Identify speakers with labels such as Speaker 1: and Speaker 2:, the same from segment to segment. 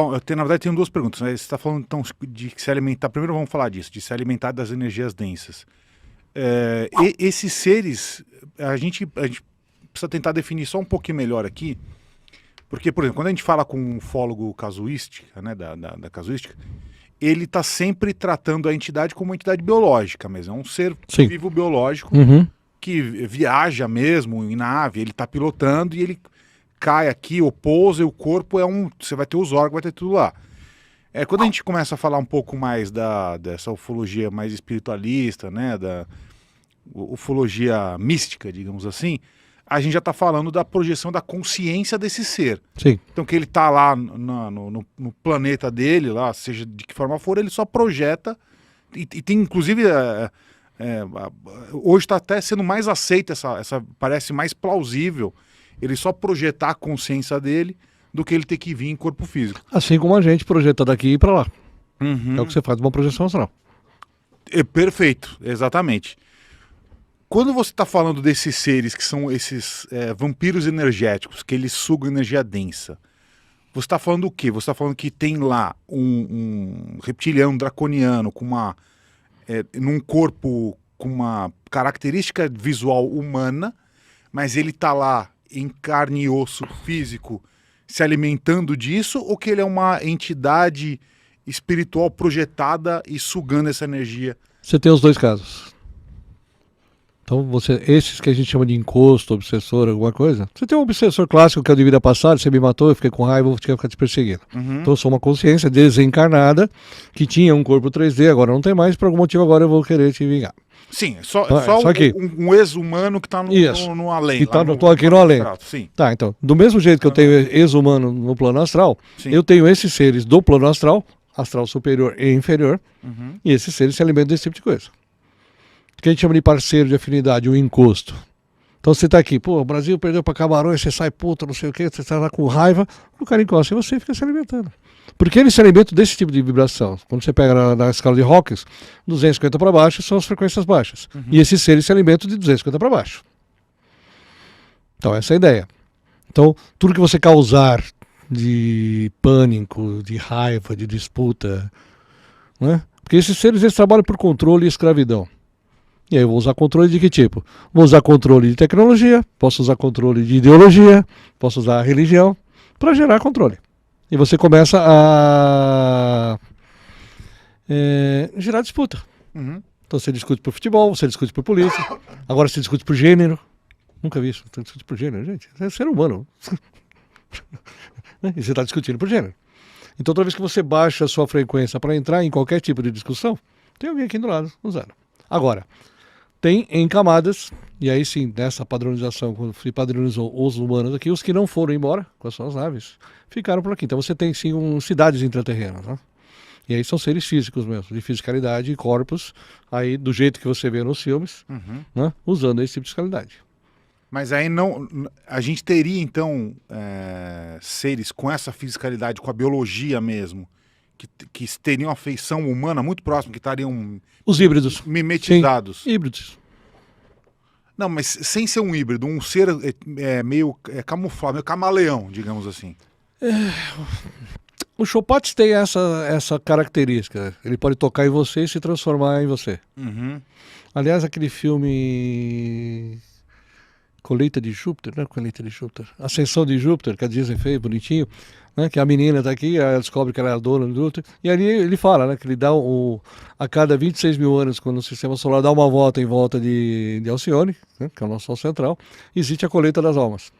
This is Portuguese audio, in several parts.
Speaker 1: Bom, na verdade, tenho duas perguntas, né? Você está falando então de se alimentar. Primeiro vamos falar disso, de se alimentar das energias densas. Esses seres, a gente precisa tentar definir só um pouquinho melhor aqui, porque, por exemplo, quando a gente fala com um ufólogo casuística, né, da casuística, ele está sempre tratando a entidade como uma entidade biológica mesmo. É um ser vivo biológico que viaja mesmo em nave, ele está pilotando e ele cai aqui, ou pousa, e o corpo você vai ter os órgãos, vai ter tudo lá. Quando a gente começa a falar um pouco mais dessa ufologia mais espiritualista, né, da ufologia mística, digamos assim, a gente já está falando da projeção da consciência desse ser.
Speaker 2: Sim.
Speaker 1: Então que ele está lá no planeta dele, lá, seja de que forma for, ele só projeta, e tem inclusive, hoje está até sendo mais aceita, parece mais plausível, ele só projetar a consciência dele do que ele ter que vir em corpo físico.
Speaker 2: Assim como a gente projeta daqui para lá. É o que você faz uma projeção astral.
Speaker 1: Perfeito, exatamente. Quando você está falando desses seres que são esses vampiros energéticos, que eles sugam energia densa, você está falando o quê? Você está falando que tem lá um reptiliano draconiano num corpo com uma característica visual humana, mas ele está lá em carne e osso físico se alimentando disso, ou que ele é uma entidade espiritual projetada e sugando essa energia?
Speaker 2: Você tem os dois casos. Então, esses que a gente chama de encosto, obsessor, alguma coisa, você tem um obsessor clássico que é o de vida passada, você me matou, eu fiquei com raiva, eu ficar te perseguindo. Então eu sou uma consciência desencarnada que tinha um corpo 3D, agora não tem mais, por algum motivo agora eu vou querer te vingar.
Speaker 1: Sim, só um ex-humano que está no além.
Speaker 2: Estou aqui no além.
Speaker 1: Sim.
Speaker 2: Tá, então, do mesmo jeito que eu tenho ex-humano no plano astral, eu tenho esses seres do plano astral superior e inferior, e esses seres se alimentam desse tipo de coisa. Que a gente chama de parceiro de afinidade, o encosto. Então você está aqui, o Brasil perdeu para Camarões, você sai puto, não sei o que, você está lá com raiva, o cara encosta e você fica se alimentando. Porque eles se alimentam desse tipo de vibração. Quando você pega na escala de Hawkins, 250 para baixo são as frequências baixas. E esses seres se alimentam de 250 para baixo. Então essa é a ideia. Então tudo que você causar de pânico, de raiva, de disputa, né? Porque esses seres eles trabalham por controle e escravidão. E aí eu vou usar controle de que tipo? Vou usar controle de tecnologia, posso usar controle de ideologia, posso usar a religião para gerar controle. E você começa a gerar disputa. Então você discute por futebol, você discute por polícia, agora você discute por gênero. Nunca vi isso, você discute por gênero, gente. É ser humano. E você está discutindo por gênero. Então toda vez que você baixa a sua frequência para entrar em qualquer tipo de discussão, tem alguém aqui do lado usando. Agora, tem em camadas, e aí sim, nessa padronização, quando se padronizou os humanos aqui, os que não foram embora com as suas naves, ficaram por aqui. Então você tem sim cidades intraterrenas, né? E aí são seres físicos mesmo, de fisicalidade e corpos, aí do jeito que você vê nos filmes, né? Usando esse tipo de fisicalidade.
Speaker 1: Mas aí a gente teria então seres com essa fisicalidade, com a biologia mesmo, que teriam uma feição humana muito próxima, que estariam...
Speaker 2: Os híbridos.
Speaker 1: Mimetizados.
Speaker 2: Sim, híbridos.
Speaker 1: Não, mas sem ser um híbrido, um ser meio camuflado, meio camaleão, digamos assim.
Speaker 2: O Chopatz tem essa característica. Ele pode tocar em você e se transformar em você. Aliás, aquele filme... Colheita de Júpiter, né? Colheita de Júpiter. Ascensão de Júpiter, que a Disney fez, bonitinho, né? Que a menina está aqui, ela descobre que ela é a dona do Júpiter, e ali ele fala, né? Que ele dá a cada 26 mil anos, quando o sistema solar dá uma volta em volta de Alcione, né? Que é o nosso Sol central, existe a colheita das almas,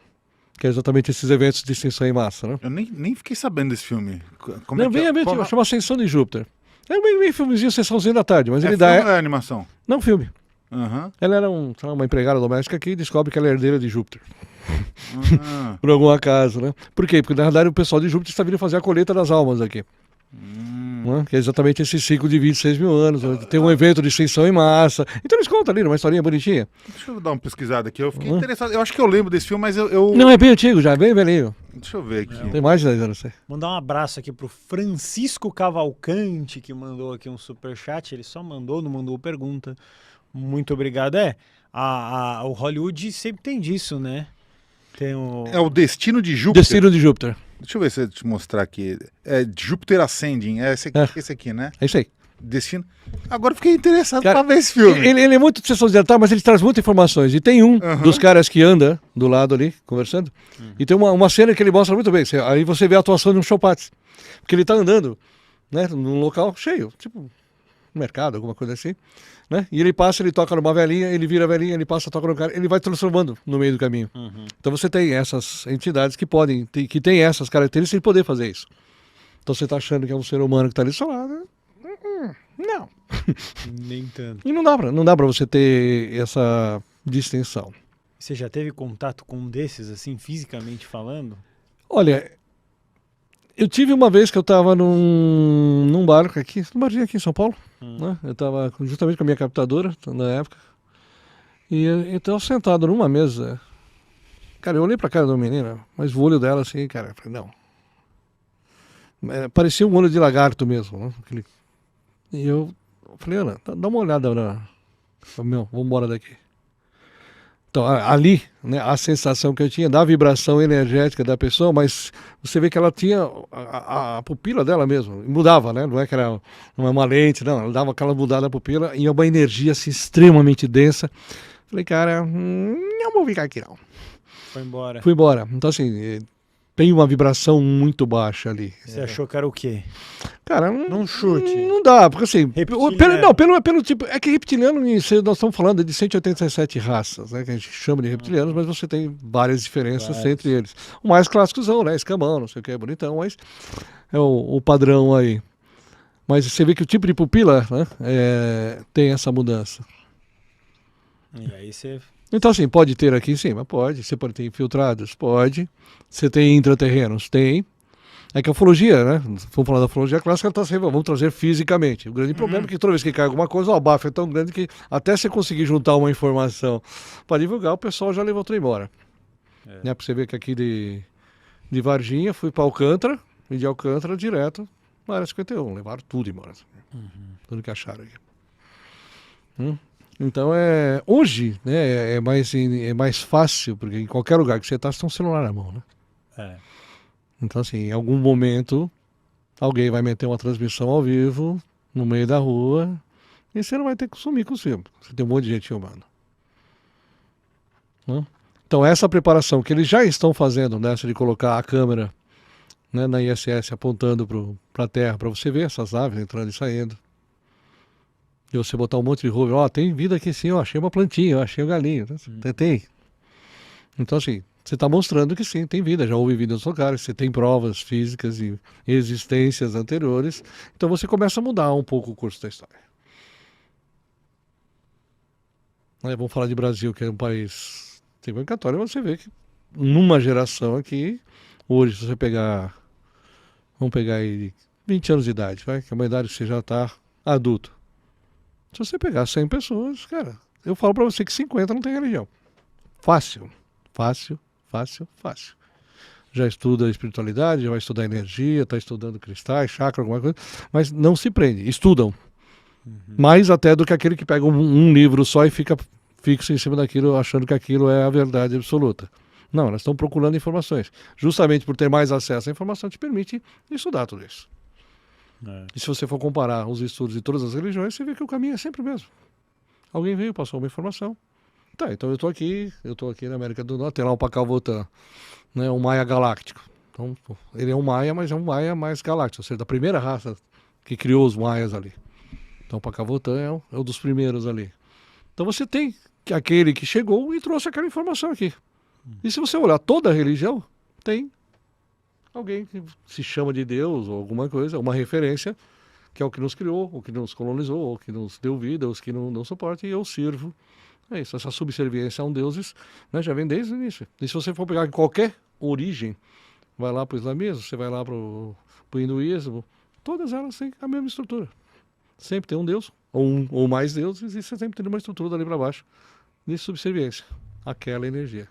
Speaker 2: que é exatamente esses eventos de extinção em massa, né?
Speaker 1: Eu nem fiquei sabendo desse filme.
Speaker 2: Como chama Ascensão de Júpiter. É meio filmezinho, sessãozinha da tarde, mas ele
Speaker 1: dá...
Speaker 2: É
Speaker 1: animação?
Speaker 2: Não, filme. Ela era uma empregada doméstica que descobre que ela é herdeira de Júpiter. Por algum acaso, né? Por quê? Porque na verdade o pessoal de Júpiter está vindo fazer a colheita das almas aqui. Né? Que é exatamente esse ciclo de 26 mil anos. Tem um evento de extinção em massa. Então eles contam ali, uma historinha bonitinha.
Speaker 1: Deixa eu dar uma pesquisada aqui. Eu fiquei interessado. Eu acho que eu lembro desse filme, mas eu...
Speaker 2: Não, é bem antigo já, bem velhinho.
Speaker 1: Deixa eu ver aqui.
Speaker 2: Tem mais de 10 anos.
Speaker 3: Mandar um abraço aqui pro Francisco Cavalcante, que mandou aqui um superchat. Ele só mandou, não mandou pergunta. Muito obrigado. O Hollywood sempre tem disso, né? Tem
Speaker 1: É o Destino de Júpiter.
Speaker 2: Destino de Júpiter.
Speaker 1: Deixa eu ver se eu te mostrar aqui. É Júpiter Ascending, é esse aqui, né?
Speaker 2: É isso aí.
Speaker 1: Destino. Agora eu fiquei interessado
Speaker 2: Cara,
Speaker 1: pra ver esse filme.
Speaker 2: Ele é muito de sessão de detalhe, mas ele traz muitas informações. E tem um dos caras que anda do lado ali, conversando, e tem uma cena que ele mostra muito bem. Aí você vê a atuação de um Chopatz. Porque ele tá andando, né, num local cheio, tipo um mercado, alguma coisa assim, né? E ele passa, ele toca numa velhinha, ele vira a velhinha, ele passa, toca no cara, ele vai transformando no meio do caminho. Então você tem essas entidades que podem, que tem essas características de poder fazer isso. Então você tá achando que é um ser humano que tá ali do seu lado, não.
Speaker 3: Nem tanto.
Speaker 2: E não dá pra você ter essa distinção.
Speaker 3: Você já teve contato com um desses, assim, fisicamente falando?
Speaker 2: Olha, eu tive uma vez que eu tava num barco aqui, num barzinho aqui em São Paulo, né? Eu tava justamente com a minha captadora, na época, e eu tava sentado numa mesa. Cara, eu olhei pra cara da menina, mas o olho dela assim, cara, eu falei, não. Parecia um olho de lagarto mesmo, né? E eu falei, Ana, dá uma olhada vamos embora daqui. Então, ali, né, a sensação que eu tinha da vibração energética da pessoa, mas você vê que ela tinha a pupila dela mesmo, mudava, né? Não é que era uma lente, não, ela dava aquela mudada na pupila e uma energia assim, extremamente densa. Falei, cara, não vou ficar aqui não.
Speaker 3: Foi embora.
Speaker 2: Fui embora. Então, assim, tem uma vibração muito baixa ali.
Speaker 3: Você achou que era o quê?
Speaker 2: Cara,
Speaker 3: Num chute.
Speaker 2: Não dá, porque assim,
Speaker 3: Reptiliano.
Speaker 2: pelo tipo, é que reptiliano, nós estamos falando de 187 raças, né, que a gente chama de reptilianos, mas você tem várias diferenças entre eles. O mais clássicozão, né, escamão, não sei o que, é bonitão, mas é o padrão aí. Mas você vê que o tipo de pupila, né, tem essa mudança.
Speaker 3: E aí você...
Speaker 2: Então, assim, pode ter aqui em cima? Pode. Você pode ter infiltrados? Pode. Você tem intraterrenos? Tem. É que a ufologia, né? Vamos falar da ufologia clássica, vamos trazer fisicamente. O grande problema é que toda vez que cai alguma coisa, o abafo é tão grande que até você conseguir juntar uma informação para divulgar, o pessoal já levou tudo embora. Né? Pra você ver que aqui de Varginha, fui para Alcântara, e de Alcântara direto na área 51. Levaram tudo embora. Tudo que acharam aqui. Então, hoje, né, é mais fácil, porque em qualquer lugar que você está, você tem um celular na mão, né? Então, assim, em algum momento, alguém vai meter uma transmissão ao vivo, no meio da rua, e você não vai ter que sumir com o filme. Você tem um monte de gente filmando. Então, essa preparação que eles já estão fazendo, nessa de colocar a câmera, né, na ISS apontando para a Terra, para você ver essas aves entrando e saindo. E você botar um monte de rover, tem vida aqui sim, achei uma plantinha, achei um galinho. Tem. Então, assim, você está mostrando que sim, tem vida, já houve vida nos lugares, você tem provas físicas e existências anteriores, então você começa a mudar um pouco o curso da história. Vamos falar de Brasil, que é um país civilizatório, você vê que numa geração aqui, hoje, se você pegar, vamos pegar aí 20 anos de idade, que é uma idade que você já está adulto. Se você pegar 100 pessoas, cara, eu falo pra você que 50 não tem religião. Fácil. Já estuda espiritualidade, já vai estudar energia, está estudando cristais, chakra, alguma coisa, mas não se prende, estudam. Mais até do que aquele que pega um livro só e fica fixo em cima daquilo, achando que aquilo é a verdade absoluta. Não, elas estão procurando informações. Justamente por ter mais acesso à informação, te permite estudar tudo isso. E se você for comparar os estudos de todas as religiões, você vê que o caminho é sempre o mesmo. Alguém veio, passou uma informação. Tá, então eu tô aqui na América do Norte, tem lá o Pacavotan, né, um Maia galáctico. Então, ele é um Maia, mas é um Maia mais galáctico, ou seja, da primeira raça que criou os Maias ali. Então o Pacavotan é um dos primeiros ali. Então você tem aquele que chegou e trouxe aquela informação aqui. E se você olhar toda a religião, tem alguém que se chama de Deus ou alguma coisa, uma referência, que é o que nos criou, o que nos colonizou, o que nos deu vida, os que não suportam, e eu sirvo. É isso, essa subserviência a um deuses, né, já vem desde o início. E se você for pegar qualquer origem, vai lá para o islamismo, você vai lá para o hinduísmo, todas elas têm a mesma estrutura. Sempre tem um deus, ou mais deuses, e você sempre tem uma estrutura dali para baixo de subserviência, aquela energia.